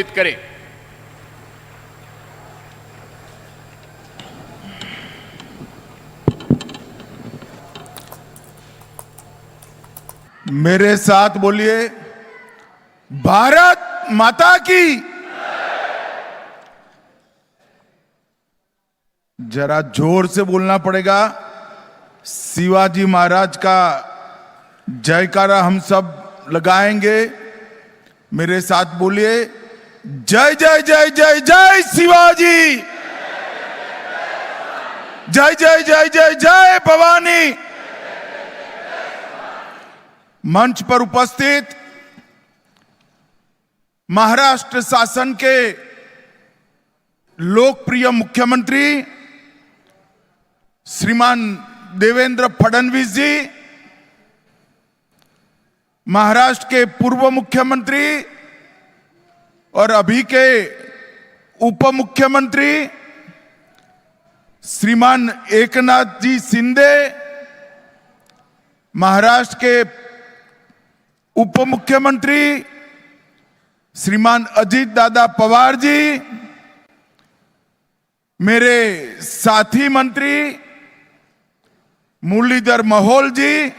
करें। मेरे साथ बोलिए, भारत माता की। जरा जोर से बोलना पड़ेगा। शिवाजी महाराज का जयकारा हम सब लगाएंगे। मेरे साथ बोलिए, जय जय जय जय जय शिवाजी, जय जय जय जय जय भवानी। मंच पर उपस्थित महाराष्ट्र शासन के लोकप्रिय मुख्यमंत्री श्रीमान देवेंद्र फडणवीस जी, महाराष्ट्र के पूर्व मुख्यमंत्री और अभी के उप मुख्यमंत्री श्रीमान एकनाथ जी शिंदे, महाराष्ट्र के उप मुख्यमंत्री श्रीमान अजित दादा पवार जी, मेरे साथी मंत्री मुरलीधर मोहोल जी,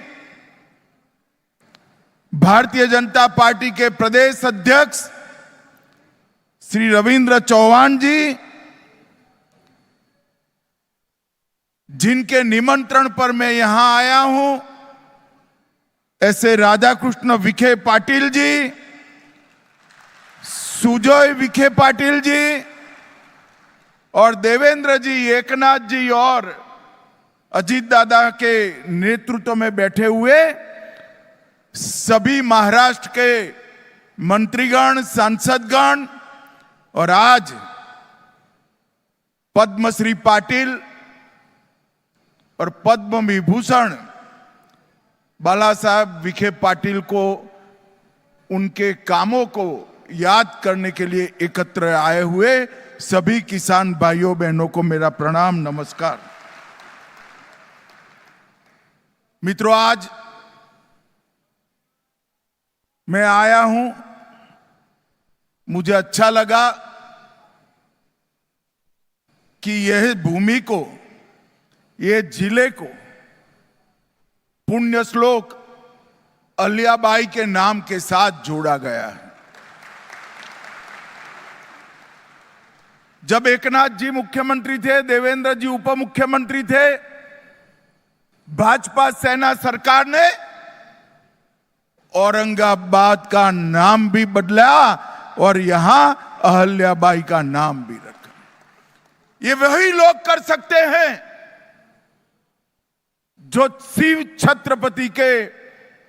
भारतीय जनता पार्टी के प्रदेश अध्यक्ष श्री रविंद्र चौहान जी, जिनके निमंत्रण पर मैं यहां आया हूं, ऐसे राधाकृष्ण विखे पाटिल जी, सुजय विखे पाटिल जी और देवेंद्र जी, एकनाथ जी और अजित दादा के नेतृत्व में बैठे हुए सभी महाराष्ट्र के मंत्रीगण, सांसदगण और आज पद्मश्री पाटिल और पद्म विभूषण बाला साहब विखे पाटिल को, उनके कामों को याद करने के लिए एकत्र आए हुए सभी किसान भाइयों बहनों को मेरा प्रणाम, नमस्कार। मित्रों, आज मैं आया हूं, मुझे अच्छा लगा कि यह भूमि को, यह जिले को पुण्य श्लोक अहिल्याबाई के नाम के साथ जोड़ा गया है। जब एकनाथ जी मुख्यमंत्री थे, देवेंद्र जी उप मुख्यमंत्री थे, भाजपा सेना सरकार ने औरंगाबाद का नाम भी बदला और यहां अहिल्याबाई का नाम भी रखा। ये वही लोग कर सकते हैं जो शिव छत्रपति के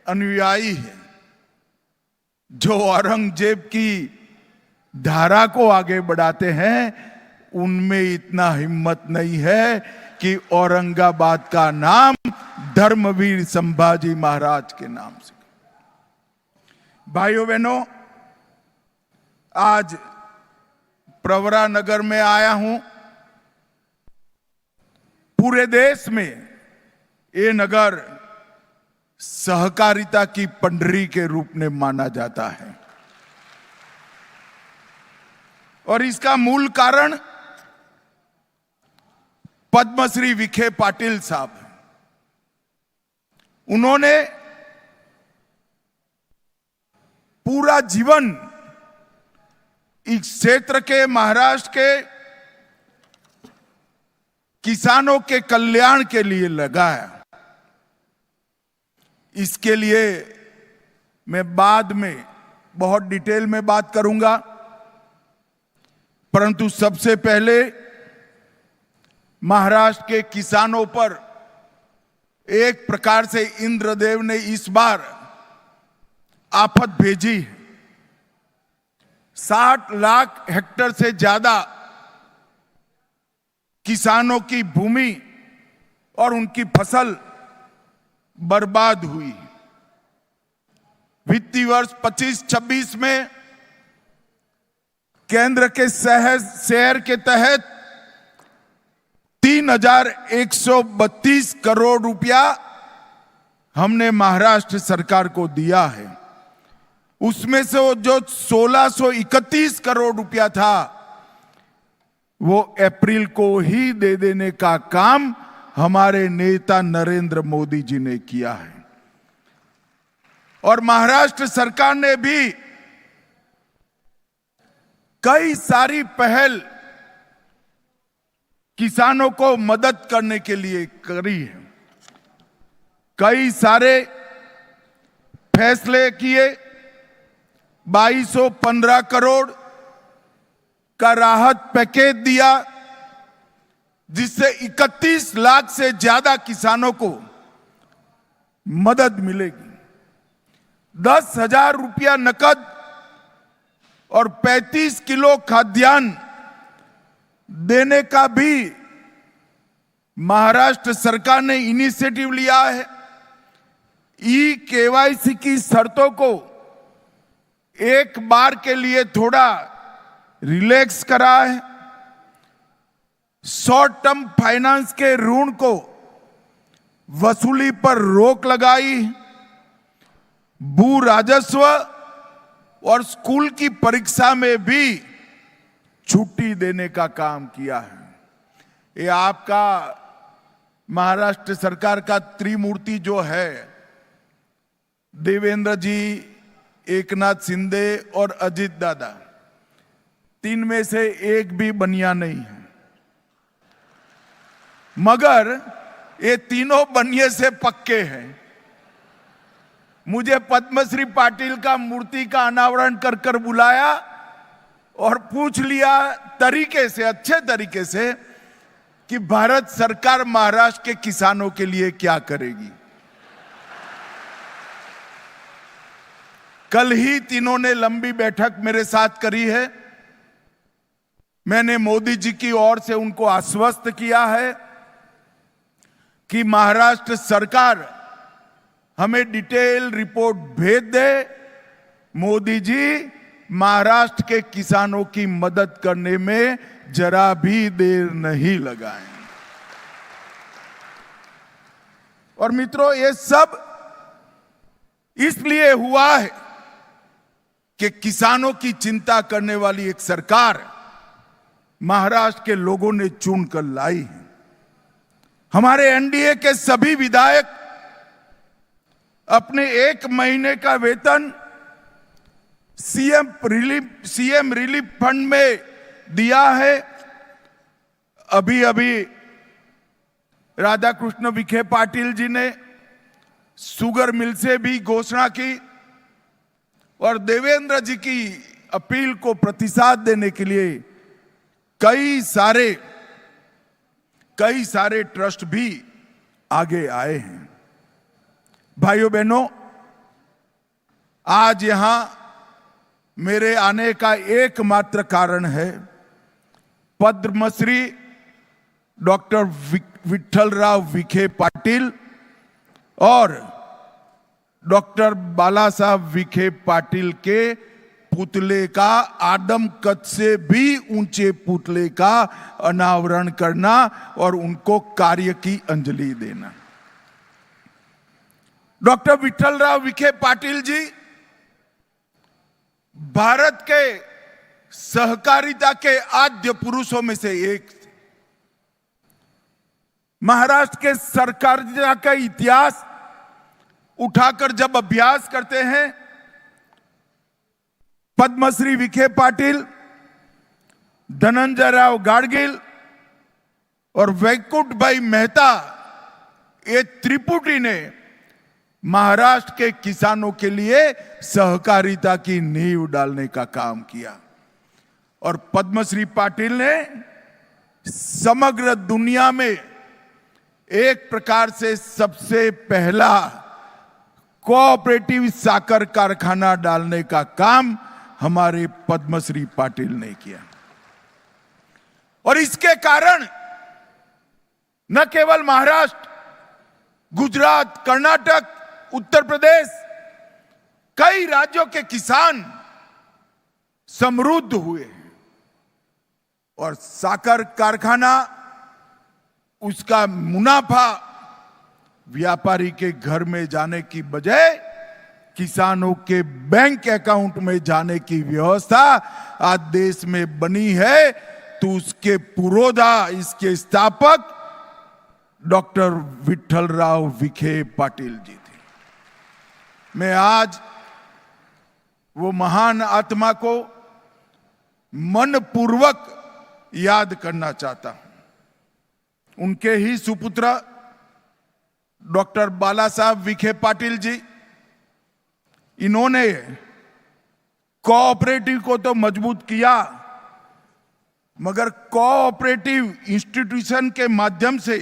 अनुयायी हैं, जो औरंगजेब की धारा को आगे बढ़ाते हैं। उनमें इतना हिम्मत नहीं है कि औरंगाबाद का नाम धर्मवीर संभाजी महाराज के नाम से। भाइयों बहनों, आज प्रवरा नगर में आया हूं। पूरे देश में ये नगर सहकारिता की पंडरी के रूप में माना जाता है और इसका मूल कारण पद्मश्री विखे पाटिल साहब। उन्होंने पूरा जीवन इस क्षेत्र के, महाराष्ट्र के किसानों के कल्याण के लिए लगाया। इसके लिए मैं बाद में बहुत डिटेल में बात करूंगा, परंतु सबसे पहले महाराष्ट्र के किसानों पर एक प्रकार से इंद्रदेव ने इस बार आफत भेजी है। 60 लाख हेक्टेयर से ज्यादा किसानों की भूमि और उनकी फसल बर्बाद हुई। वित्तीय वर्ष 25-26 में केंद्र के शहर के तहत 3,132 करोड़ रुपया हमने महाराष्ट्र सरकार को दिया है उसमें से वो जो 1631 करोड़ रुपया था वो अप्रैल को ही दे देने का काम हमारे नेता नरेंद्र मोदी जी ने किया है। और महाराष्ट्र सरकार ने भी कई सारी पहल किसानों को मदद करने के लिए करी है। कई सारे फैसले किए। 2215 करोड़ का राहत पैकेज दिया, जिससे 31 लाख से ज्यादा किसानों को मदद मिलेगी। 10,000 रुपया नकद और 35 किलो खाद्यान्न देने का भी महाराष्ट्र सरकार ने इनिशिएटिव लिया है। केवाईसी की शर्तों को एक बार के लिए थोड़ा रिलैक्स करा है। शॉर्ट टर्म फाइनेंस के ऋण को वसूली पर रोक लगाई। भू राजस्व और स्कूल की परीक्षा में भी छुट्टी देने का काम किया है। ये आपका महाराष्ट्र सरकार का त्रिमूर्ति जो है, देवेंद्र जी, एकनाथ शिंदे और अजित दादा, तीन में से एक भी बनिया नहीं है, मगर ये तीनों बनिए से पक्के हैं। मुझे पद्मश्री पाटिल का मूर्ति का अनावरण कर कर बुलाया और पूछ लिया तरीके से, अच्छे तरीके से, कि भारत सरकार महाराष्ट्र के किसानों के लिए क्या करेगी। कल ही तीनों ने लंबी बैठक मेरे साथ करी है। मैंने मोदी जी की ओर से उनको आश्वस्त किया है कि महाराष्ट्र सरकार हमें डिटेल रिपोर्ट भेज दे। मोदी जी महाराष्ट्र के किसानों की मदद करने में जरा भी देर नहीं लगाएं। और मित्रों, ये सब इसलिए हुआ है कि किसानों की चिंता करने वाली एक सरकार महाराष्ट्र के लोगों ने चुनकर लाई है। हमारे एनडीए के सभी विधायक अपने 1 महीने का वेतन सीएम रिलीफ फंड में दिया है। अभी अभी राधाकृष्ण विखे पाटिल जी ने शुगर मिल से भी घोषणा की और देवेंद्र जी की अपील को प्रतिसाद देने के लिए कई सारे ट्रस्ट भी आगे आए हैं। भाइयों बहनों, आज यहां मेरे आने का एकमात्र कारण है पद्मश्री डॉक्टर विठ्ठलराव विखे पाटिल और डॉक्टर बाला साहब विखे पाटिल के पुतले का, आदमकद से भी ऊंचे पुतले का अनावरण करना और उनको कार्य की अंजलि देना। डॉक्टर विठ्ठलराव विखे पाटिल जी भारत के सहकारिता के आद्य पुरुषों में से एक थे। महाराष्ट्र के सहकारिता का इतिहास उठाकर जब अभ्यास करते हैं, पद्मश्री विखे पाटिल, धनंजय राव गाडगिल और वैकुंठ भाई मेहता, ये त्रिपुटी ने महाराष्ट्र के किसानों के लिए सहकारिता की नींव डालने का काम किया। और पद्मश्री पाटिल ने समग्र दुनिया में एक प्रकार से सबसे पहला कोऑपरेटिव साकर कारखाना डालने का काम हमारे पद्मश्री पाटिल ने किया। और इसके कारण न केवल महाराष्ट्र, गुजरात, कर्नाटक, उत्तर प्रदेश, कई राज्यों के किसान समृद्ध हुए और साकर कारखाना, उसका मुनाफा व्यापारी के घर में जाने की बजाय किसानों के बैंक अकाउंट में जाने की व्यवस्था आज देश में बनी है, तो उसके पुरोधा, इसके स्थापक डॉक्टर विठ्ठलराव विखे पाटिल जी थे। मैं आज वो महान आत्मा को मनपूर्वक याद करना चाहता हूं। उनके ही सुपुत्र डॉक्टर बाला साहब विखे पाटिल जी, इन्होंने कोऑपरेटिव को तो मजबूत किया, मगर कोऑपरेटिव इंस्टीट्यूशन के माध्यम से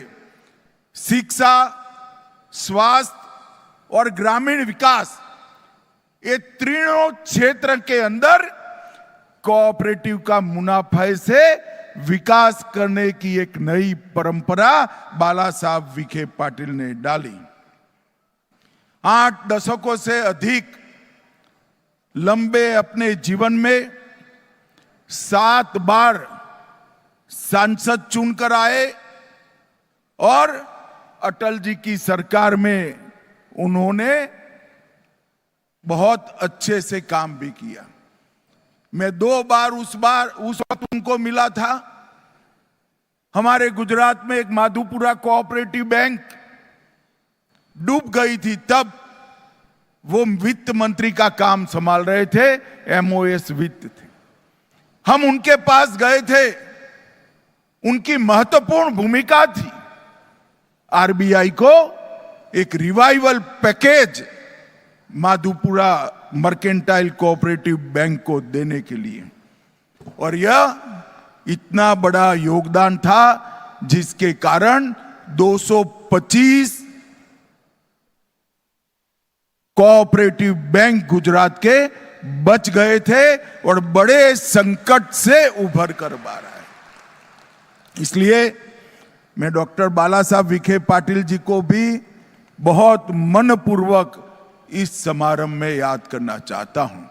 शिक्षा, स्वास्थ्य और ग्रामीण विकास, ये तीनों क्षेत्र के अंदर कोऑपरेटिव का मुनाफे से विकास करने की एक नई परंपरा बाला साहब विखे पाटिल ने डाली। 8 दशकों से अधिक लंबे अपने जीवन में 7 बार सांसद चुनकर आए और अटल जी की सरकार में उन्होंने बहुत अच्छे से काम भी किया। मैं 2 बार उस वक्त उनको मिला था। हमारे गुजरात में एक माधुपुरा कोऑपरेटिव बैंक डूब गई थी, तब वो वित्त मंत्री का काम संभाल रहे थे, एमओएस वित्त थे। हम उनके पास गए थे, उनकी महत्वपूर्ण भूमिका थी आरबीआई को एक revival package Madhupura mercantile cooperative bank को देने के लिए, और यह इतना बड़ा योगदान था जिसके कारण 225 कोऑपरेटिव बैंक गुजरात के बच गए थे और बड़े संकट से उभर कर बाहर आए। इसलिए मैं डॉक्टर बाला साहब विखे पाटिल जी को भी बहुत मनपूर्वक इस समारंभ में याद करना चाहता हूं,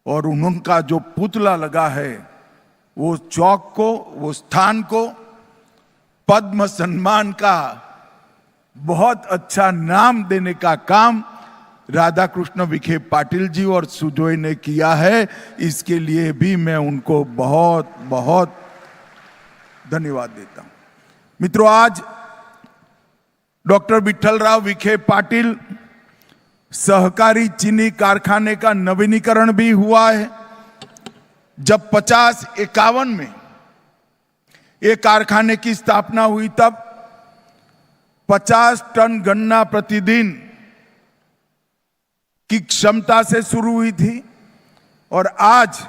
और उनका जो पुतला लगा है वो चौक को, वो स्थान को पद्म सम्मान का बहुत अच्छा नाम देने का काम राधा कृष्ण विखे पाटिल जी और सुजोय ने किया है। इसके लिए भी मैं उनको बहुत बहुत धन्यवाद देता हूं। मित्रों, आज डॉक्टर विठ्ठलराव विखे पाटिल सहकारी चीनी कारखाने का नवीनीकरण भी हुआ है। जब 50-51 में ये कारखाने की स्थापना हुई, तब 50 टन गन्ना प्रतिदिन की क्षमता से शुरू हुई थी और आज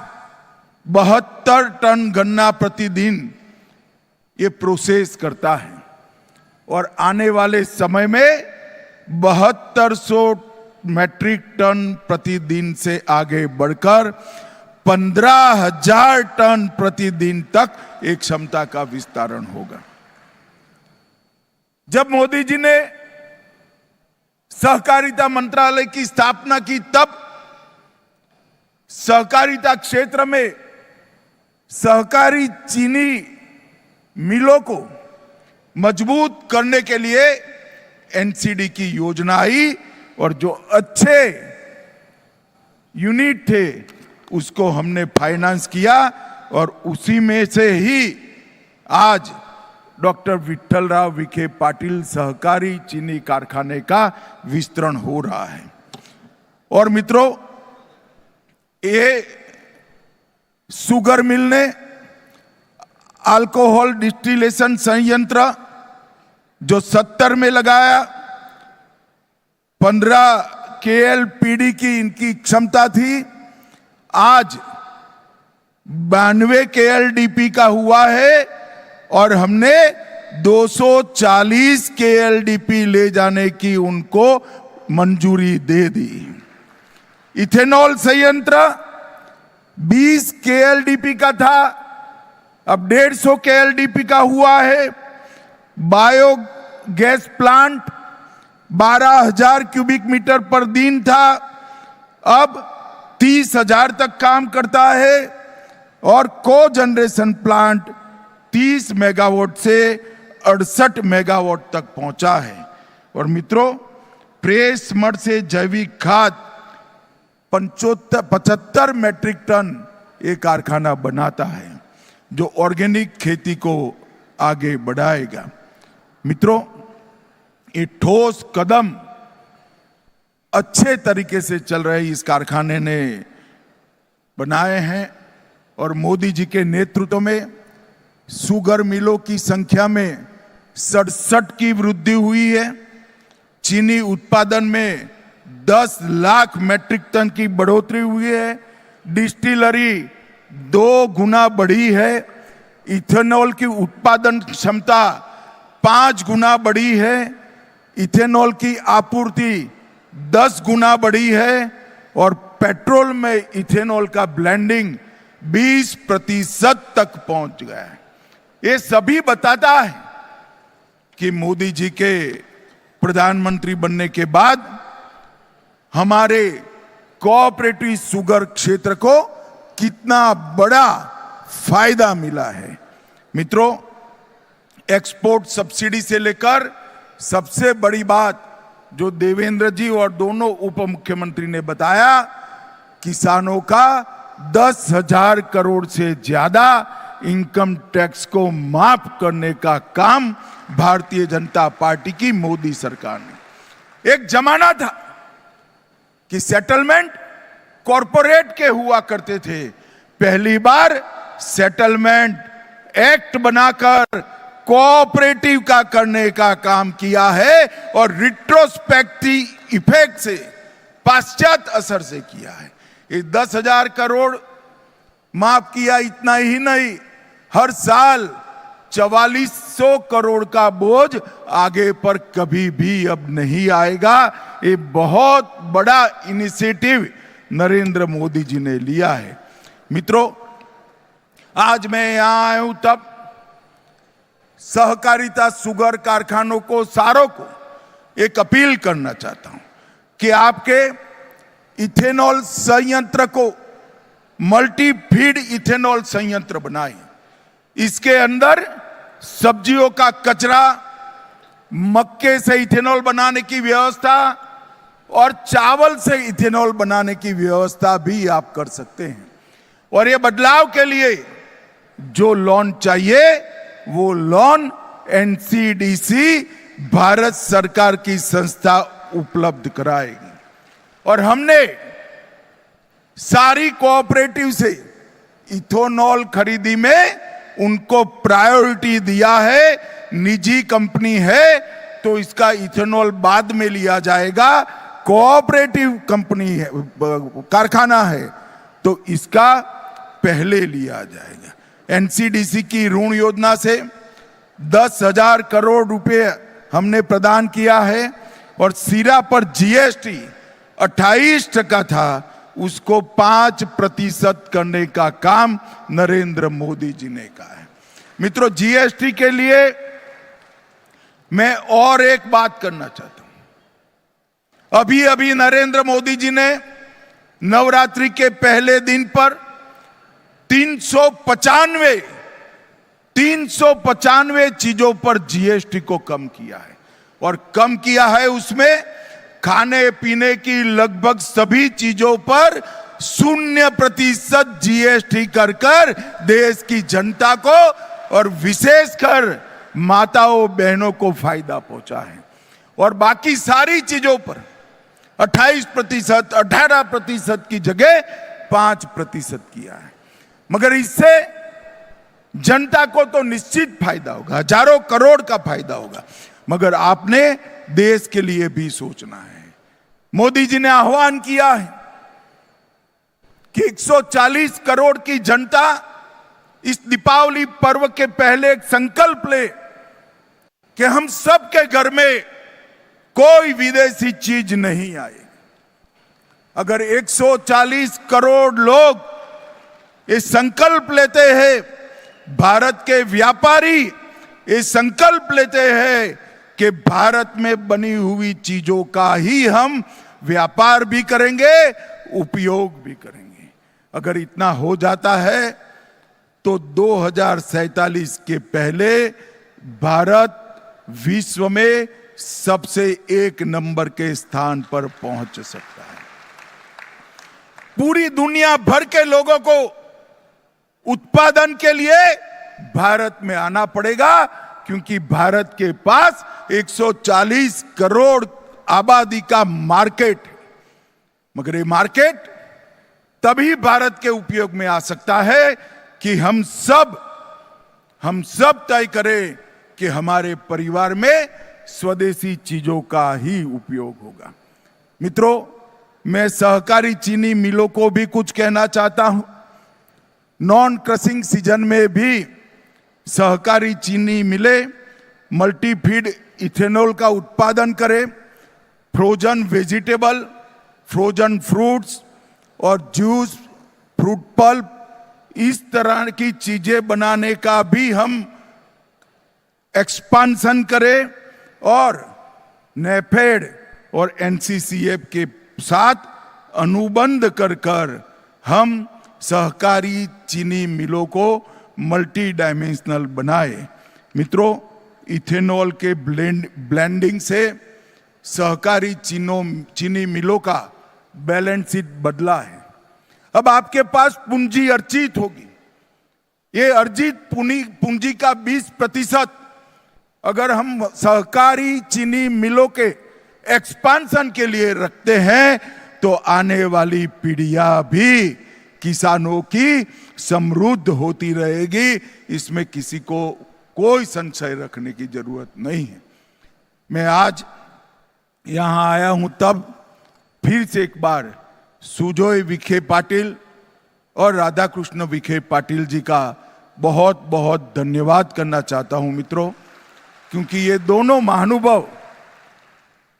72 टन गन्ना प्रतिदिन ये प्रोसेस करता है, और आने वाले समय में 7200 मैट्रिक टन प्रतिदिन से आगे बढ़कर 15,000 टन प्रतिदिन तक एक क्षमता का विस्तारण होगा। जब मोदी जी ने सहकारिता मंत्रालय की स्थापना की, तब सहकारिता क्षेत्र में सहकारी चीनी मिलों को मजबूत करने के लिए एनसीडी की योजना आई, और जो अच्छे यूनिट थे उसको हमने फाइनेंस किया, और उसी में से ही आज डॉक्टर विठ्ठलराव विखे पाटिल सहकारी चीनी कारखाने का विस्तरण हो रहा है। और मित्रों, ये शुगर मिल ने अल्कोहल डिस्टिलेशन संयंत्र जो 70 में लगाया, 15 KLPD की इनकी क्षमता थी, आज 92 KLDP का हुआ है, और हमने 240 KLDP ले जाने की उनको मंजूरी दे दी। इथेनॉल संयंत्र 20 KLDP का था, अब 150 KLDP का हुआ है। Bio gas plant 12,000 cubic metre पर दिन था, अब 30,000 तक काम करता है, और को जनरेशन प्लांट 30 मेगावाट से 68 मेगावाट तक पहुंचा है। और मित्रों, प्रेस मड से जैविक खाद 75 मैट्रिक टन ये कारखाना बनाता है, जो ऑर्गेनिक खेती को आगे बढ़ाएगा। मित्रों, ये ठोस कदम अच्छे तरीके से चल रहे इस कारखाने ने बनाए हैं और मोदी जी के नेतृत्व में शुगर मिलों की संख्या में 67 की वृद्धि हुई है। चीनी उत्पादन में 10 लाख मैट्रिक टन की बढ़ोतरी हुई है। डिस्टिलरी 2 गुना बढ़ी है। इथेनॉल की उत्पादन क्षमता 5 गुना बढ़ी है। इथेनॉल की आपूर्ति 10 गुना बढ़ी है और पेट्रोल में इथेनॉल का ब्लेंडिंग 20% तक पहुंच गया है। ये सभी बताता है कि मोदी जी के प्रधानमंत्री बनने के बाद हमारे कोऑपरेटिव शुगर क्षेत्र को कितना बड़ा फायदा मिला है। मित्रों, एक्सपोर्ट सब्सिडी से लेकर सबसे बड़ी बात जो देवेंद्र जी और दोनों उप मुख्यमंत्री ने बताया, किसानों का 10,000 करोड़ से ज्यादा इनकम टैक्स को माफ करने का काम भारतीय जनता पार्टी की मोदी सरकार ने। एक जमाना था कि सेटलमेंट कॉरपोरेट के हुआ करते थे। पहली बार सेटलमेंट एक्ट बनाकर कोऑपरेटिव का करने का काम किया है और रिट्रोस्पेक्टिव इफेक्ट से, पाश्चात असर से किया है। ये 10,000 करोड़ माफ किया, इतना ही नहीं, हर साल 4400 करोड़ का बोझ आगे पर कभी भी अब नहीं आएगा। ये बहुत बड़ा इनिशिएटिव नरेंद्र मोदी जी ने लिया है। मित्रों, आज मैं यहां आया हूं तब सहकारिता शुगर कारखानों को, सारों को एक अपील करना चाहता हूं कि आपके इथेनॉल संयंत्र को मल्टी फीड इथेनॉल संयंत्र बनाएं। इसके अंदर सब्जियों का कचरा, मक्के से इथेनॉल बनाने की व्यवस्था और चावल से इथेनॉल बनाने की व्यवस्था भी आप कर सकते हैं। और ये बदलाव के लिए जो लोन चाहिए वो लोन एनसीडीसी भारत सरकार की संस्था उपलब्ध कराएगी। और हमने सारी कोऑपरेटिव से इथेनॉल खरीदी में उनको प्रायोरिटी दिया है। निजी कंपनी है तो इसका इथेनॉल बाद में लिया जाएगा, कोऑपरेटिव कंपनी है, कारखाना है तो इसका पहले लिया जाएगा। एनसीडीसी की ऋण योजना से 10,000 करोड़ रुपए हमने प्रदान किया है और सीरा पर जीएसटी 28% था, उसको 5% करने का काम नरेंद्र मोदी जी ने कहा है। मित्रों, जीएसटी के लिए मैं और एक बात करना चाहता हूं। अभी अभी नरेंद्र मोदी जी ने नवरात्रि के पहले दिन पर 395 चीजों पर जीएसटी को कम किया है। और कम किया है उसमें खाने पीने की लगभग सभी चीजों पर 0% जीएसटी कर देश की जनता को और विशेषकर माताओं बहनों को फायदा पहुंचा है। और बाकी सारी चीजों पर 28%, 18% की जगह 5% किया है। मगर इससे जनता को तो निश्चित फायदा होगा, हजारों करोड़ का फायदा होगा, मगर आपने देश के लिए भी सोचना है। मोदी जी ने आह्वान किया है कि 140 करोड़ की जनता इस दीपावली पर्व के पहले एक संकल्प ले कि हम सबके घर में कोई विदेशी चीज नहीं आएगी। अगर 140 करोड़ लोग ये संकल्प लेते हैं, भारत के व्यापारी ये संकल्प लेते हैं कि भारत में बनी हुई चीजों का ही हम व्यापार भी करेंगे, उपयोग भी करेंगे। अगर इतना हो जाता है तो 2047 के पहले भारत विश्व में सबसे 1 नंबर के स्थान पर पहुंच सकता है। पूरी दुनिया भर के लोगों को उत्पादन के लिए भारत में आना पड़ेगा, क्योंकि भारत के पास 140 करोड़ आबादी का मार्केट है। मगर ये मार्केट तभी भारत के उपयोग में आ सकता है कि हम सब तय करें कि हमारे परिवार में स्वदेशी चीजों का ही उपयोग होगा। मित्रों, मैं सहकारी चीनी मिलों को भी कुछ कहना चाहता हूं। नॉन क्रशिंग सीजन में भी सहकारी चीनी मिलें मल्टीफीड इथेनॉल का उत्पादन करें, फ्रोजन वेजिटेबल, फ्रोजन फ्रूट्स और जूस, फ्रूट पल्प, इस तरह की चीजें बनाने का भी हम एक्सपांशन करें और नेफेड और एनसीसीएफ के साथ अनुबंध कर हम सहकारी चीनी मिलों को मल्टी डायमेंशनल बनाए। मित्रों, इथेनॉल के ब्लेंडिंग से सहकारी चीनी मिलों का बैलेंस शीट बदला है। अब आपके पास पूंजी अर्जित होगी। ये अर्जित पूंजी का 20% अगर हम सहकारी चीनी मिलों के एक्सपांशन के लिए रखते हैं तो आने वाली पीढ़ियां भी किसानों की समृद्ध होती रहेगी। इसमें किसी को कोई संशय रखने की जरूरत नहीं है। मैं आज यहां आया हूं तब फिर से एक बार सुजोय विखे पाटिल और राधा कृष्ण विखे पाटिल जी का बहुत बहुत धन्यवाद करना चाहता हूं मित्रों, क्योंकि ये दोनों महानुभाव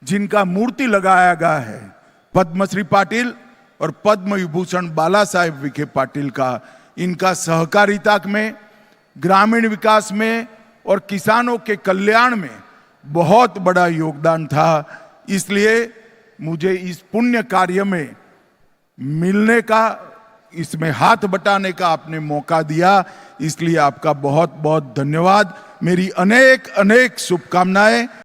जिनका मूर्ति लगाया गया है, पद्मश्री पाटिल और पद्म विभूषण बाला साहेब विखे पाटिल का, इनका सहकारिता में, ग्रामीण विकास में और किसानों के कल्याण में बहुत बड़ा योगदान था। इसलिए मुझे इस पुण्य कार्य में मिलने का, इसमें हाथ बटाने का आपने मौका दिया, इसलिए आपका बहुत बहुत धन्यवाद। मेरी अनेक अनेक शुभकामनाएं।